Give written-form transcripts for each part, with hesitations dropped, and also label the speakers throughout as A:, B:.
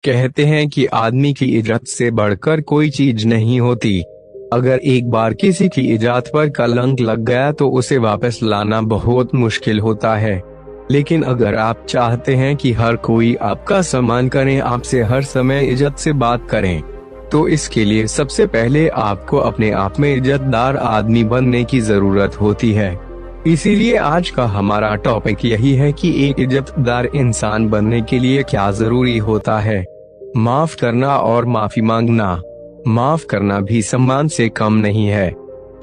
A: कहते हैं कि आदमी की इज्जत से बढ़कर कोई चीज नहीं होती। अगर एक बार किसी की इज्जत पर कलंक लग गया तो उसे वापस लाना बहुत मुश्किल होता है। लेकिन अगर आप चाहते हैं कि हर कोई आपका सम्मान करे, आपसे हर समय इज्जत से बात करें, तो इसके लिए सबसे पहले आपको अपने आप में इज्जतदार आदमी बनने की जरूरत होती है। इसीलिए आज का हमारा टॉपिक यही है कि एक इज्जतदार इंसान बनने के लिए क्या जरूरी होता है। माफ करना और माफी मांगना। माफ करना भी सम्मान से कम नहीं है।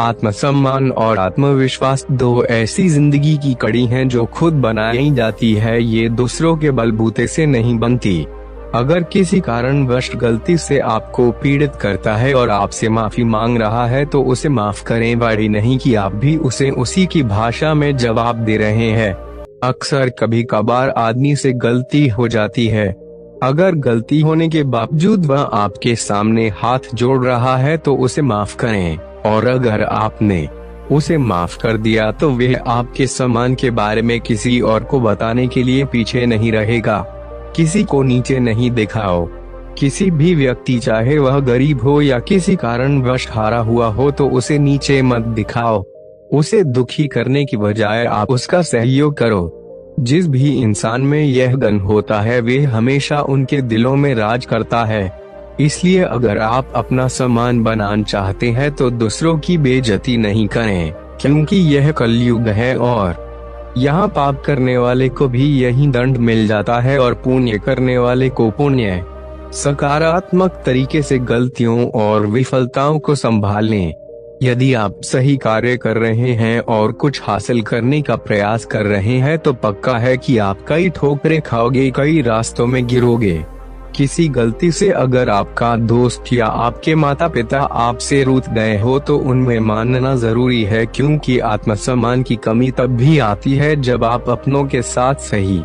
A: आत्मसम्मान और आत्मविश्वास दो ऐसी जिंदगी की कड़ी हैं जो खुद बनाई जाती है, ये दूसरों के बलबूते से नहीं बनती। अगर किसी कारणवश गलती से आपको पीड़ित करता है और आपसे माफी मांग रहा है तो उसे माफ करें, बड़ी नहीं कि आप भी उसे उसी की भाषा में जवाब दे रहे हैं। अक्सर कभी कभार आदमी से गलती हो जाती है। अगर गलती होने के बावजूद वह आपके सामने हाथ जोड़ रहा है तो उसे माफ करें, और अगर आपने उसे माफ कर दिया तो वह आपके सम्मान के बारे में किसी और को बताने के लिए पीछे नहीं रहेगा। किसी को नीचे नहीं दिखाओ। किसी भी व्यक्ति, चाहे वह गरीब हो या किसी कारणवश हारा हुआ हो, तो उसे नीचे मत दिखाओ। उसे दुखी करने की बजाय आप उसका सहयोग करो। जिस भी इंसान में यह गुण होता है वे हमेशा उनके दिलों में राज करता है। इसलिए अगर आप अपना सम्मान बनाना चाहते हैं तो दूसरों की बेइज्जती नहीं करें, क्योंकि यह कलयुग है और यहाँ पाप करने वाले को भी यही दंड मिल जाता है और पुण्य करने वाले को पुण्य। सकारात्मक तरीके से गलतियों और विफलताओं को संभालें। यदि आप सही कार्य कर रहे हैं और कुछ हासिल करने का प्रयास कर रहे हैं तो पक्का है कि आप कई ठोकरें खाओगे, कई रास्तों में गिरोगे। किसी गलती से अगर आपका दोस्त या आपके माता पिता आपसे रूठ गए हो तो उनमें मानना जरूरी है, क्योंकि आत्मसम्मान की कमी तब भी आती है जब आप अपनों के साथ सही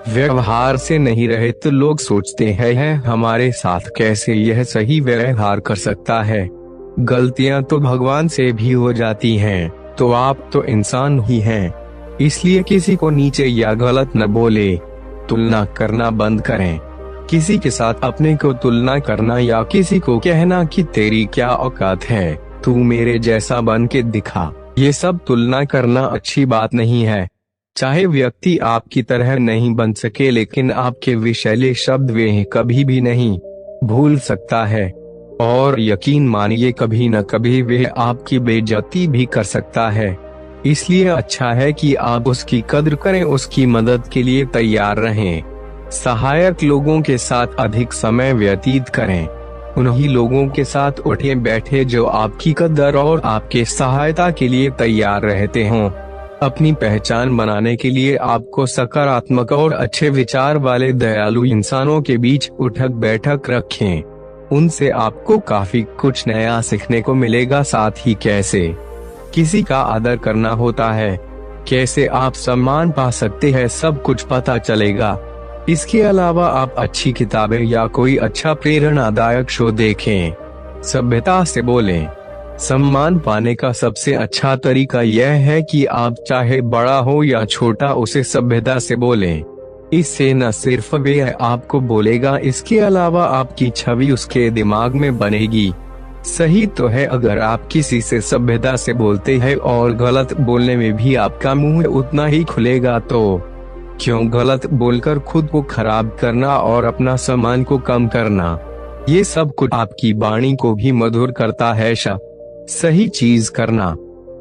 A: व्यवहार से नहीं रहे तो लोग सोचते हैं हमारे साथ कैसे यह सही व्यवहार कर सकता है। गलतियां तो भगवान से भी हो जाती हैं, तो आप तो इंसान ही हैं। इसलिए किसी को नीचे या गलत न बोले। तुलना करना बंद करें। किसी के साथ अपने को तुलना करना या किसी को कहना कि तेरी क्या औकात है, तू मेरे जैसा बन के दिखा, ये सब तुलना करना अच्छी बात नहीं है। चाहे व्यक्ति आपकी तरह नहीं बन सके, लेकिन आपके विषैले शब्द वे कभी भी नहीं भूल सकता है, और यकीन मानिए कभी न कभी वे आपकी बेइज्जती भी कर सकता है। इसलिए अच्छा है कि आप उसकी कद्र करें, उसकी मदद के लिए तैयार रहें। सहायक लोगों के साथ अधिक समय व्यतीत करें। उन्हीं लोगों के साथ उठे बैठे जो आपकी कदर और आपके सहायता के लिए तैयार रहते हों। अपनी पहचान बनाने के लिए आपको सकारात्मक और अच्छे विचार वाले दयालु इंसानों के बीच उठक बैठक रखें। उनसे आपको काफी कुछ नया सीखने को मिलेगा। साथ ही कैसे किसी का आदर करना होता है, कैसे आप सम्मान पा सकते हैं, सब कुछ पता चलेगा। इसके अलावा आप अच्छी किताबें या कोई अच्छा प्रेरणादायक शो देखें। सभ्यता से बोलें। सम्मान पाने का सबसे अच्छा तरीका यह है कि आप चाहे बड़ा हो या छोटा उसे सभ्यता से बोलें। इससे न सिर्फ वे आपको बोलेगा, इसके अलावा आपकी छवि उसके दिमाग में बनेगी। सही तो है, अगर आप किसी से सभ्यता से बोलते हैं और गलत बोलने में भी आपका मुंह उतना ही खुलेगा, तो क्यों गलत बोलकर खुद को खराब करना और अपना सम्मान को कम करना। ये सब कुछ आपकी वाणी को भी मधुर करता है। सही चीज करना।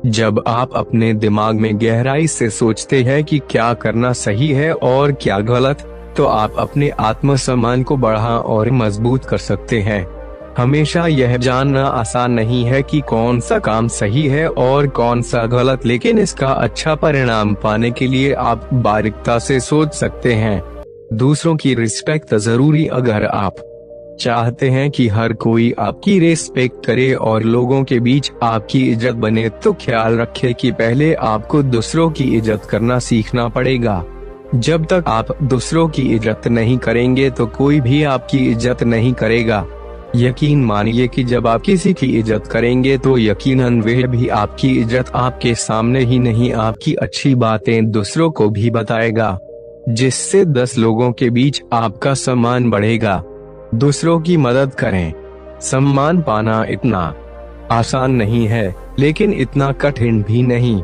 A: जब आप अपने दिमाग में गहराई से सोचते हैं कि क्या करना सही है और क्या गलत, तो आप अपने आत्मसम्मान को बढ़ा और मजबूत कर सकते हैं। हमेशा यह जानना आसान नहीं है कि कौन सा काम सही है और कौन सा गलत, लेकिन इसका अच्छा परिणाम पाने के लिए आप बारीकता से सोच सकते हैं। दूसरों की रिस्पेक्ट जरूरी। अगर आप चाहते हैं कि हर कोई आपकी रिस्पेक्ट करे और लोगों के बीच आपकी इज्जत बने, तो ख्याल रखें कि पहले आपको दूसरों की इज्जत करना सीखना पड़ेगा। जब तक आप दूसरों की इज्जत नहीं करेंगे तो कोई भी आपकी इज्जत नहीं करेगा। यकीन मानिए कि जब आप किसी की इज्जत करेंगे तो यकीनन वह भी आपकी इज्जत आपके सामने ही नहीं, आपकी अच्छी बातें दूसरों को भी बताएगा, जिससे 10 लोगों के बीच आपका सम्मान बढ़ेगा। दूसरों की मदद करें। सम्मान पाना इतना आसान नहीं है, लेकिन इतना कठिन भी नहीं।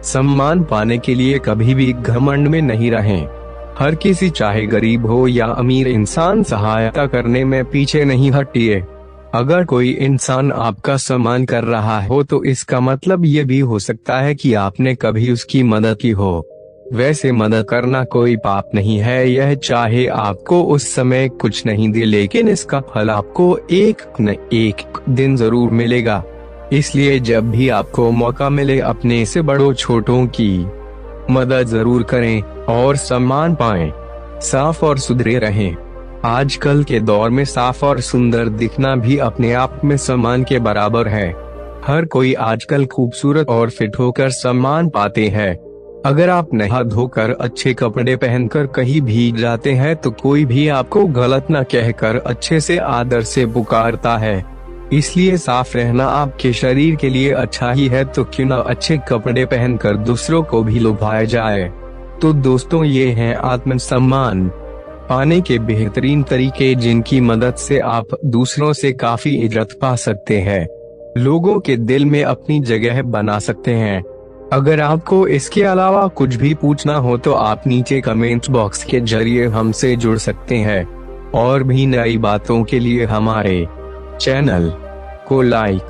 A: सम्मान पाने के लिए कभी भी घमंड में नहीं रहें। हर किसी, चाहे गरीब हो या अमीर इंसान, सहायता करने में पीछे नहीं हटिए। अगर कोई इंसान आपका सम्मान कर रहा हो तो इसका मतलब ये भी हो सकता है कि आपने कभी उसकी मदद की हो। वैसे मदद करना कोई पाप नहीं है, यह चाहे आपको उस समय कुछ नहीं दे, लेकिन इसका फल आपको एक न एक दिन जरूर मिलेगा। इसलिए जब भी आपको मौका मिले, अपने से बड़ों छोटों की मदद जरूर करें और सम्मान पाएं। साफ और सुथरे रहें। आजकल के दौर में साफ और सुंदर दिखना भी अपने आप में सम्मान के बराबर है। हर कोई आजकल खूबसूरत और फिट होकर सम्मान पाते हैं। अगर आप नहा धोकर अच्छे कपड़े पहनकर कहीं भी जाते हैं तो कोई भी आपको गलत न कहकर अच्छे से आदर से पुकारता है। इसलिए साफ रहना आपके शरीर के लिए अच्छा ही है, तो क्यों न अच्छे कपड़े पहनकर दूसरों को भी लुभाया जाए। तो दोस्तों, ये हैं आत्मसम्मान पाने के बेहतरीन तरीके, जिनकी मदद से आप दूसरों से काफी इज्जत पा सकते हैं, लोगों के दिल में अपनी जगह बना सकते हैं। अगर आपको इसके अलावा कुछ भी पूछना हो तो आप नीचे कमेंट बॉक्स के जरिए हमसे जुड़ सकते हैं। और भी नई बातों के लिए हमारे चैनल को लाइक